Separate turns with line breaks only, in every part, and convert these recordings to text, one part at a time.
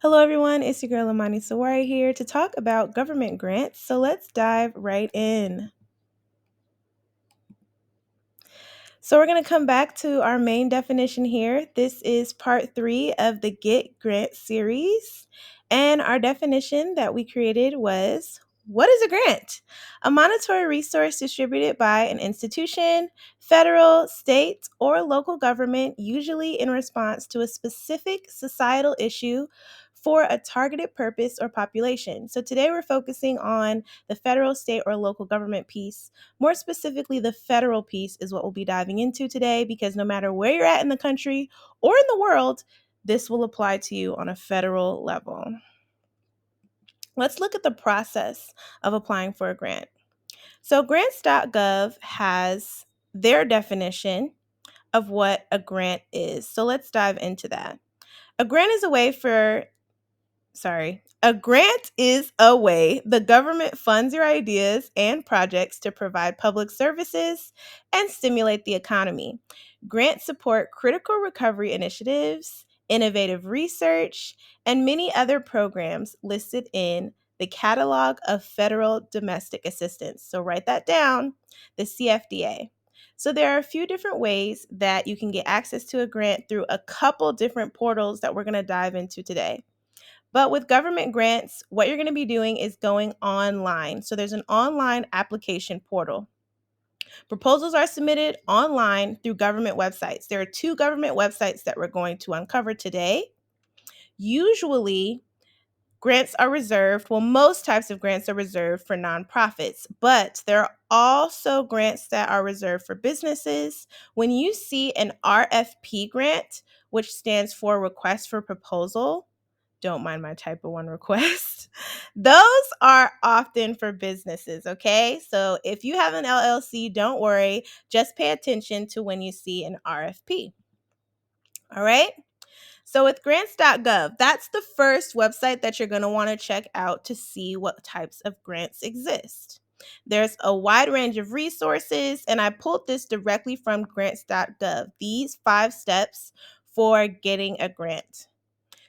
Hello, everyone. It's your girl Amani here to talk about government grants. So let's dive right in. So we're going to come back to our main definition here. This is part 3 of the Get Grant series. And our definition that we created was, what is a grant? A monetary resource distributed by an institution, federal, state, or local government, usually in response to a specific societal issue for a targeted purpose or population. So today we're focusing on the federal, state, or local government piece. More specifically, the federal piece is what we'll be diving into today because no matter where you're at in the country or in the world, this will apply to you on a federal level. Let's look at the process of applying for a grant. So, grants.gov has their definition of what a grant is. So, let's dive into that. A grant is a way for A grant is a way the government funds your ideas and projects to provide public services and stimulate the economy. Grants support critical recovery initiatives, innovative research, and many other programs listed in the Catalog of Federal Domestic Assistance. So write that down, the CFDA. So there are a few different ways that you can get access to a grant through a couple different portals that we're going to dive into today. But with government grants, what you're going to be doing is going online. So there's an online application portal. Proposals are submitted online through government websites. There are two government websites that we're going to uncover today. Usually, grants are reserved, most types of grants are reserved for nonprofits, but there are also grants that are reserved for businesses. When you see an RFP grant, which stands for Request for Proposal, don't mind my type of one request. Those are often for businesses, okay? So if you have an LLC, don't worry. Just pay attention to when you see an RFP. All right? So with grants.gov, that's the first website that you're going to want to check out to see what types of grants exist. There's a wide range of resources, and I pulled this directly from grants.gov. These 5 steps for getting a grant.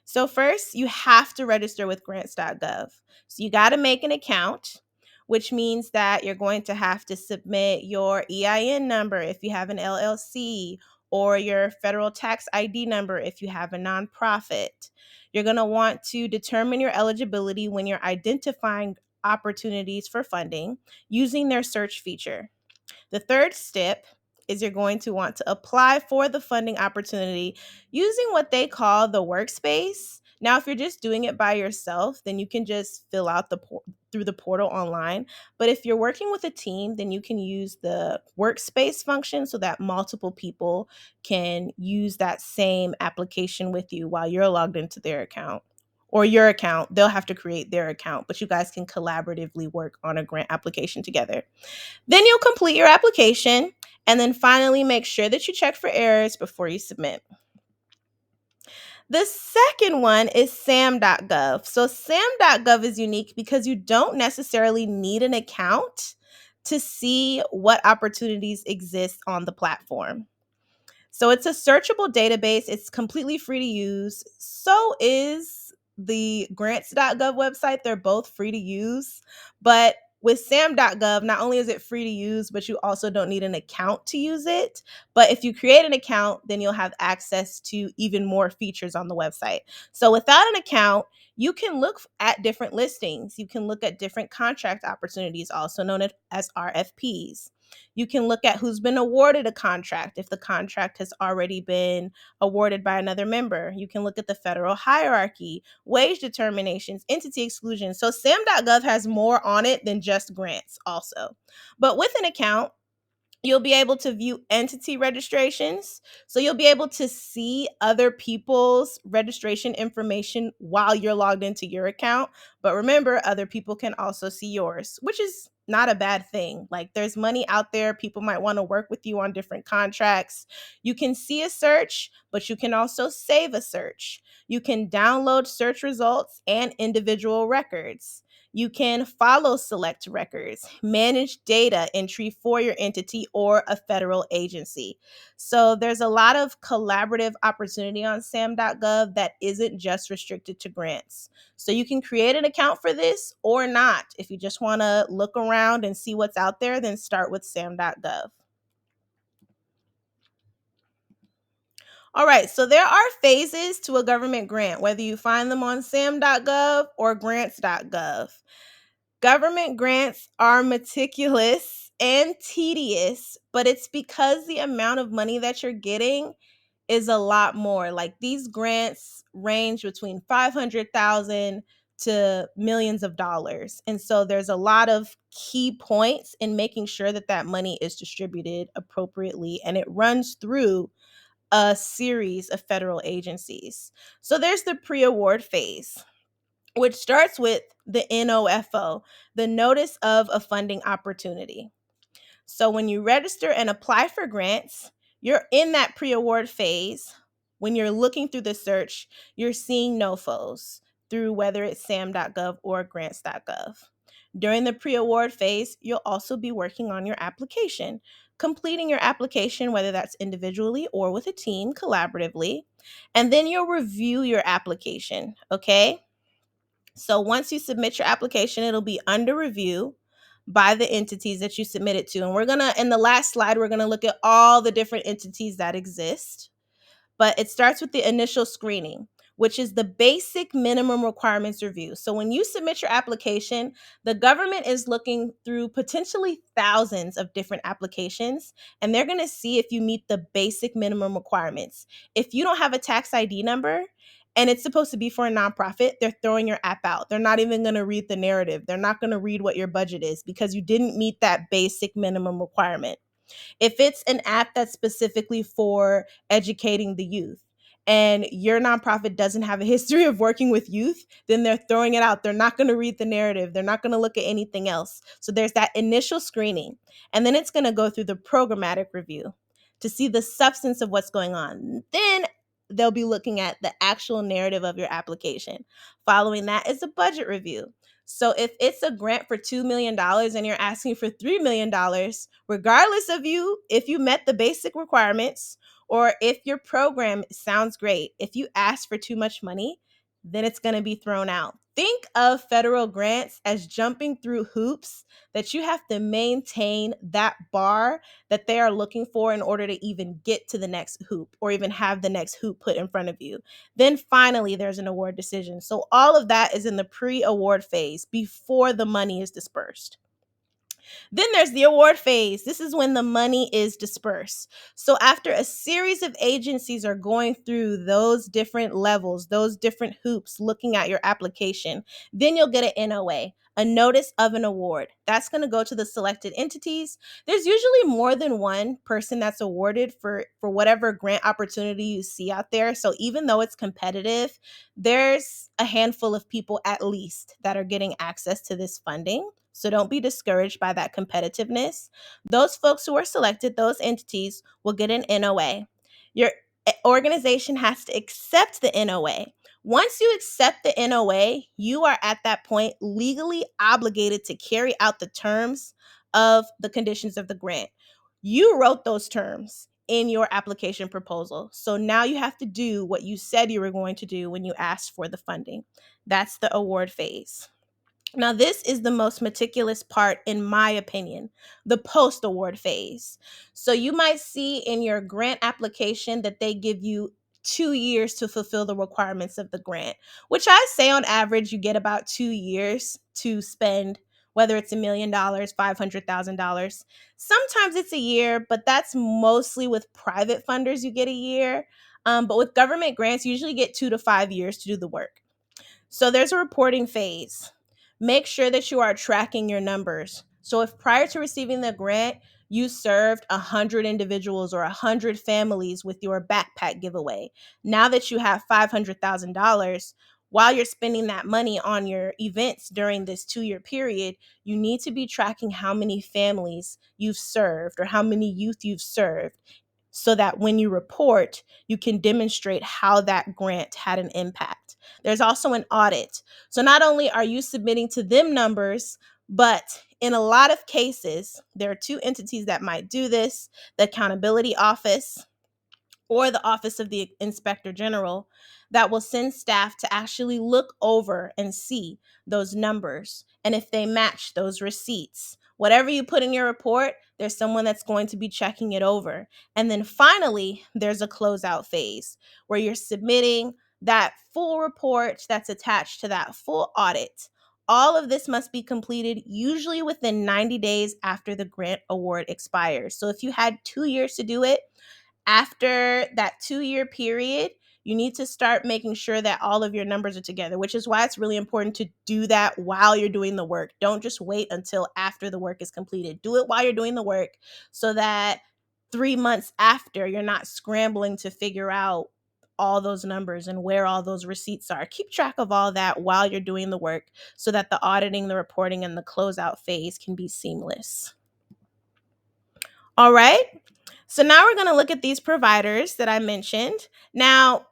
So first, you have to register with grants.gov. So you got to make an account, which means that you're going to have to submit your EIN number if you have an LLC, or your federal tax ID number if you have a nonprofit. You're going to want to determine your eligibility when you're identifying opportunities for funding using their search feature. The third step is you're going to want to apply for the funding opportunity using what they call the workspace. Now, if you're just doing it by yourself, then you can just fill out through the portal online. But if you're working with a team, then you can use the workspace function so that multiple people can use that same application with you while you're logged into their account or your account. They'll have to create their account, but you guys can collaboratively work on a grant application together. Then you'll complete your application and then finally make sure that you check for errors before you submit. The second one is sam.gov. So sam.gov is unique because you don't necessarily need an account to see what opportunities exist on the platform. So it's a searchable database. It's completely free to use. So is the grants.gov website. They're both free to use. But with sam.gov, not only is it free to use, but you also don't need an account to use it. But if you create an account, then you'll have access to even more features on the website. So without an account, you can look at different listings. You can look at different contract opportunities, also known as RFPs. You can look at who's been awarded a contract if the contract has already been awarded by another member. You can look at the federal hierarchy, wage determinations, entity exclusions. So sam.gov has more on it than just grants also. But with an account, you'll be able to view entity registrations. So you'll be able to see other people's registration information while you're logged into your account. But remember, other people can also see yours, which is not a bad thing. Like, there's money out there. People might want to work with you on different contracts. You can see a search, but you can also save a search. You can download search results and individual records. You can follow select records, manage data entry for your entity or a federal agency. So there's a lot of collaborative opportunity on sam.gov that isn't just restricted to grants. So you can create an account for this or not. If you just want to look around and see what's out there, then start with sam.gov. All right, so there are phases to a government grant, whether you find them on sam.gov or grants.gov. Government grants are meticulous and tedious, but it's because the amount of money that you're getting is a lot more. Like these grants range between 500,000 to millions of dollars. And so there's a lot of key points in making sure that that money is distributed appropriately and it runs through a series of federal agencies. So there's the pre-award phase, which starts with the NOFO, the Notice of a Funding Opportunity. So when you register and apply for grants, you're in that pre-award phase. When you're looking through the search, you're seeing NOFOs through whether it's sam.gov or grants.gov. During the pre-award phase, you'll also be working on your application, completing your application, whether that's individually or with a team collaboratively, and then you'll review your application, okay? So once you submit your application, it'll be under review by the entities that you submit it to. And we're going to, in the last slide, we're going to look at all the different entities that exist. But it starts with the initial screening, which is the basic minimum requirements review. So when you submit your application, the government is looking through potentially thousands of different applications, and they're going to see if you meet the basic minimum requirements. If you don't have a tax ID number, and it's supposed to be for a nonprofit, they're throwing your app out. They're not even going to read the narrative. They're not going to read what your budget is because you didn't meet that basic minimum requirement. If it's an app that's specifically for educating the youth and your nonprofit doesn't have a history of working with youth, then they're throwing it out. They're not going to read the narrative. They're not going to look at anything else. So there's that initial screening. And then it's going to go through the programmatic review to see the substance of what's going on. Then they'll be looking at the actual narrative of your application. Following that is a budget review. So if it's a grant for $2 million and you're asking for $3 million, regardless of if you met the basic requirements or if your program sounds great, if you ask for too much money, then it's going to be thrown out. Think of federal grants as jumping through hoops that you have to maintain that bar that they are looking for in order to even get to the next hoop or even have the next hoop put in front of you. Then finally, there's an award decision. So all of that is in the pre-award phase before the money is dispersed. Then there's the award phase. This is when the money is dispersed. So after a series of agencies are going through those different levels, those different hoops, looking at your application, then you'll get an NOA, a notice of an award. That's going to go to the selected entities. There's usually more than one person that's awarded for whatever grant opportunity you see out there. So even though it's competitive, there's a handful of people at least that are getting access to this funding. So don't be discouraged by that competitiveness. Those folks who are selected, those entities, will get an NOA. Your organization has to accept the NOA. Once you accept the NOA, you are at that point legally obligated to carry out the terms of the conditions of the grant. You wrote those terms in your application proposal. So now you have to do what you said you were going to do when you asked for the funding. That's the award phase. Now, this is the most meticulous part, in my opinion, the post-award phase. So you might see in your grant application that they give you 2 years to fulfill the requirements of the grant, which I say on average, you get about 2 years to spend, whether it's $1 million, $500,000. Sometimes it's a year, but that's mostly with private funders, you get a year. But with government grants, you usually get 2 to 5 years to do the work. So there's a reporting phase. Make sure that you are tracking your numbers. So if prior to receiving the grant, you served 100 individuals or 100 families with your backpack giveaway, now that you have $500,000, while you're spending that money on your events during this 2-year period, you need to be tracking how many families you've served or how many youth you've served. so that when you report, you can demonstrate how that grant had an impact. There's also an audit. So not only are you submitting to them numbers, but in a lot of cases, there are two entities that might do this: the Accountability Office or the Office of the Inspector General, that will send staff to actually look over and see those numbers. And if they match those receipts, whatever you put in your report, there's someone that's going to be checking it over. And then finally, there's a closeout phase where you're submitting that full report that's attached to that full audit. All of this must be completed usually within 90 days after the grant award expires. So if you had 2 years to do it, after that 2-year period, you need to start making sure that all of your numbers are together, which is why it's really important to do that while you're doing the work. Don't just wait until after the work is completed. Do it while you're doing the work so that 3 months after, you're not scrambling to figure out all those numbers and where all those receipts are. Keep track of all that while you're doing the work so that the auditing, the reporting, and the closeout phase can be seamless. All right. So now we're going to look at these providers that I mentioned. Now,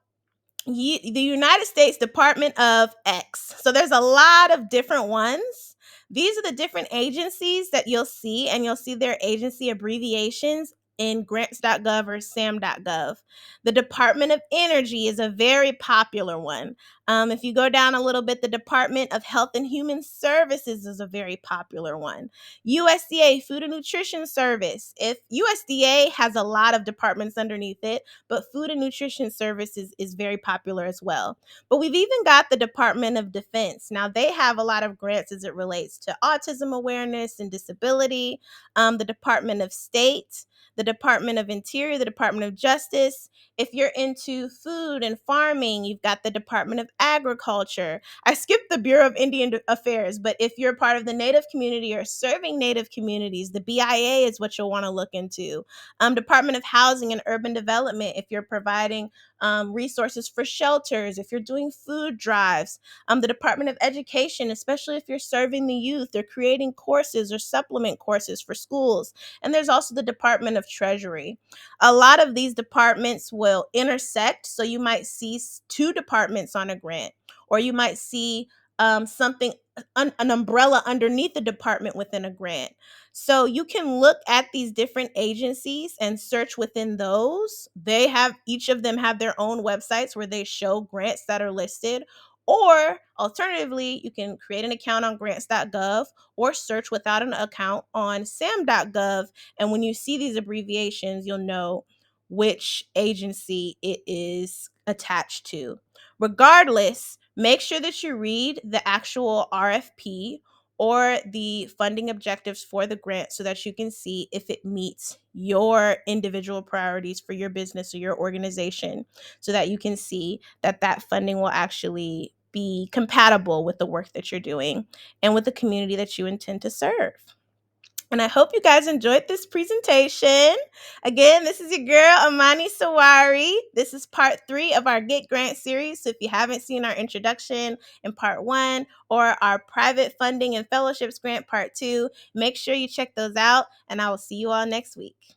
the United States Department of X. So there's a lot of different ones. These are the different agencies that you'll see, and you'll see their agency abbreviations in grants.gov or sam.gov. The Department of Energy is a very popular one. If you go down a little bit, the Department of Health and Human Services is a very popular one. USDA, Food and Nutrition Service. If USDA has a lot of departments underneath it, but Food and Nutrition Services is very popular as well. But we've even got the Department of Defense. Now, they have a lot of grants as it relates to autism awareness and disability. The Department of State, the Department of Interior, the Department of Justice. If you're into food and farming, you've got the Department of Agriculture. I skipped the Bureau of Indian Affairs, but if you're part of the Native community or serving Native communities, the BIA is what you'll want to look into. Department of Housing and Urban Development, if you're providing resources for shelters, if you're doing food drives. The Department of Education, especially if you're serving the youth or creating courses or supplement courses for schools. And there's also the Department of Treasury. A lot of these departments will intersect, so you might see two departments on a grant, or you might see something, an umbrella underneath the department within a grant. So you can look at these different agencies and search within those. They have, each of them have their own websites where they show grants that are listed. Or alternatively, you can create an account on grants.gov or search without an account on sam.gov. And when you see these abbreviations, you'll know which agency it is attached to. Regardless, make sure that you read the actual RFP or the funding objectives for the grant so that you can see if it meets your individual priorities for your business or your organization, so that you can see that that funding will actually be compatible with the work that you're doing and with the community that you intend to serve. And I hope you guys enjoyed this presentation. Again, this is your girl, Amani Sawari. This is part 3 of our Get Grant series. So if you haven't seen our introduction in part 1 or our private funding and fellowships grant part 2, make sure you check those out. And I will see you all next week.